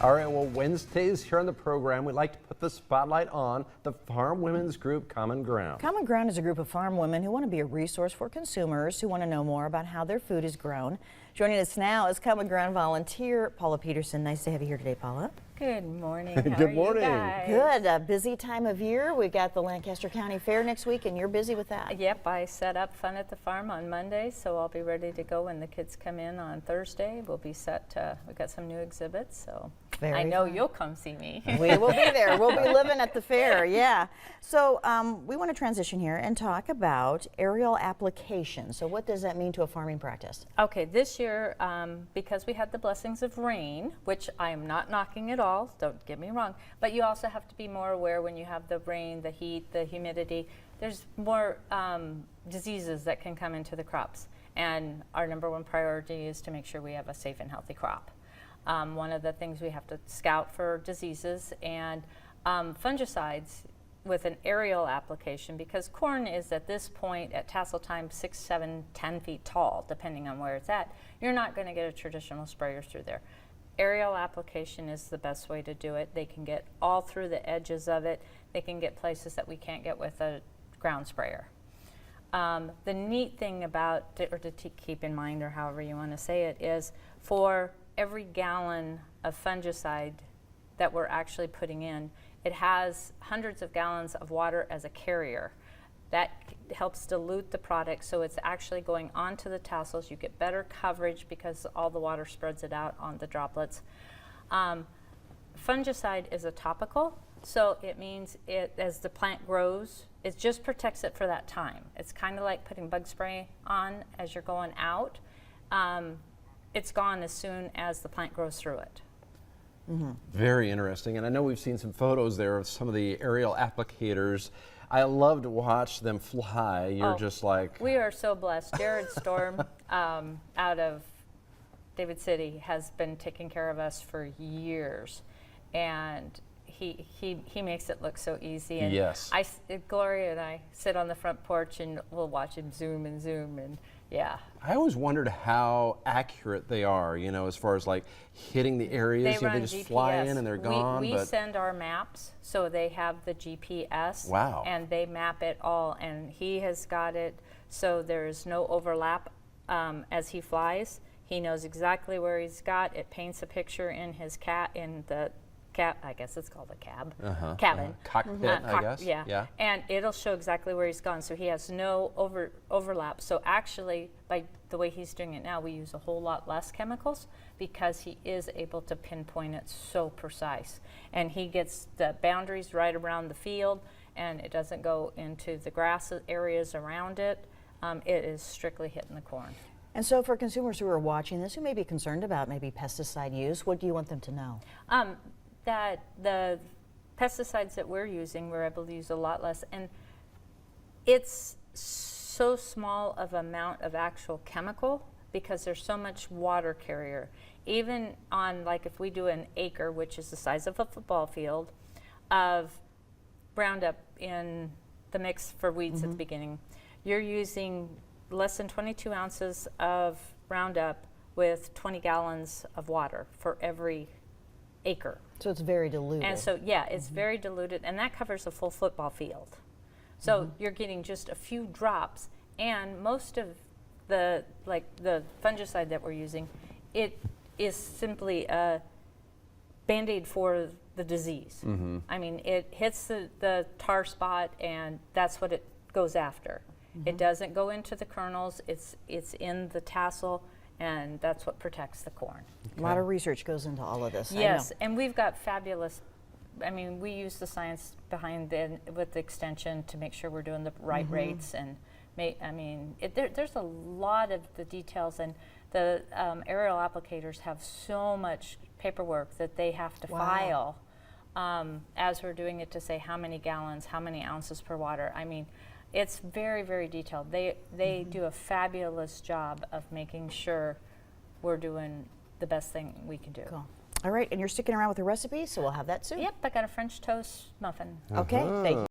All right, well, Wednesdays here on the program, we like to put the spotlight on the farm women's group, Common Ground. Common Ground is a group of farm women who want to be a resource for consumers who want to know more about how their food is grown. Joining us now is Common Ground volunteer Paula Peterson. Nice to have you here today, Paula. Good morning. How Good are morning. You guys? Good. A busy time of year. We got the Lancaster County Fair next week, and you're busy with that. Yep, I set up Fun at the Farm on Monday, so I'll be ready to go when the kids come in on Thursday. We'll be set to, we've got some new exhibits, so I know you'll come see me. We will be there. We'll be living at the fair, yeah. So we want to transition here and talk about aerial application. So what does that mean to a farming practice? Okay, this year, because we had the blessings of rain, which I am not knocking at all, don't get me wrong, but you also have to be more aware when you have the rain, the heat, the humidity. There's more diseases that can come into the crops, and our number one priority is to make sure we have a safe and healthy crop. One of the things we have to scout for diseases and fungicides with an aerial application, because corn is at this point at tassel time 6, 7, 10 feet tall, depending on where it's at. You're not going to get a traditional sprayer through there. Aerial application is the best way to do it. They can get all through the edges of it. They can get places that we can't get with a ground sprayer. The neat thing about, or to keep in mind, or however you want to say it, is for every gallon of fungicide that we're actually putting in, it has hundreds of gallons of water as a carrier. That helps dilute the product, so it's actually going onto the tassels. You get better coverage because all the water spreads it out on the droplets. Fungicide is a topical, so it means as the plant grows, it just protects it for that time. It's kind of like putting bug spray on as you're going out. It's gone as soon as the plant grows through it. Mm-hmm. Very interesting, and I know we've seen some photos there of some of the aerial applicators. I love to watch them fly. You're just like... We are so blessed. Jared Storm out of David City has been taking care of us for years, and he makes it look so easy. And yes. Gloria and I sit on the front porch and we'll watch him zoom and zoom, and yeah. I always wondered how accurate they are, you know, as far as like hitting the areas. They just GPS. Fly in and they're gone. We send our maps, so they have the GPS. Wow. And they map it all, and he has got it so there's no overlap as he flies. He knows exactly where he's got. It paints a picture in his I guess it's called a cabin. Cockpit, I guess. Yeah. And it'll show exactly where he's gone, so he has no overlap. So actually, by the way he's doing it now, we use a whole lot less chemicals because he is able to pinpoint it so precise. And he gets the boundaries right around the field, and it doesn't go into the grass areas around it. It is strictly hitting the corn. And so for consumers who are watching this, who may be concerned about maybe pesticide use, what do you want them to know? That the pesticides that we're using, we're able to use a lot less, and it's so small of amount of actual chemical because there's so much water carrier. Even on, like, if we do an acre, which is the size of a football field, of Roundup in the mix for weeds at the beginning, you're using less than 22 ounces of Roundup with 20 gallons of water for every acre. So it's very diluted. And so, yeah, it's very diluted, and that covers a full football field. So you're getting just a few drops, and most of the fungicide that we're using, it is simply a Band-Aid for the disease. I mean, it hits the tar spot, and that's what it goes after. It doesn't go into the kernels, it's in the tassel, and that's what protects the corn. A lot of research goes into all of this. Yes, and we've got fabulous, I mean, we use the science behind with the extension to make sure we're doing the right rates, and there's a lot of the details, and the aerial applicators have so much paperwork that they have to file as we're doing it to say how many gallons, how many ounces per water. I mean, it's very, very detailed. They do a fabulous job of making sure we're doing the best thing we can do. Cool. All right, and you're sticking around with the recipe, so we'll have that soon. Yep, I got a French toast muffin. Okay, thank you.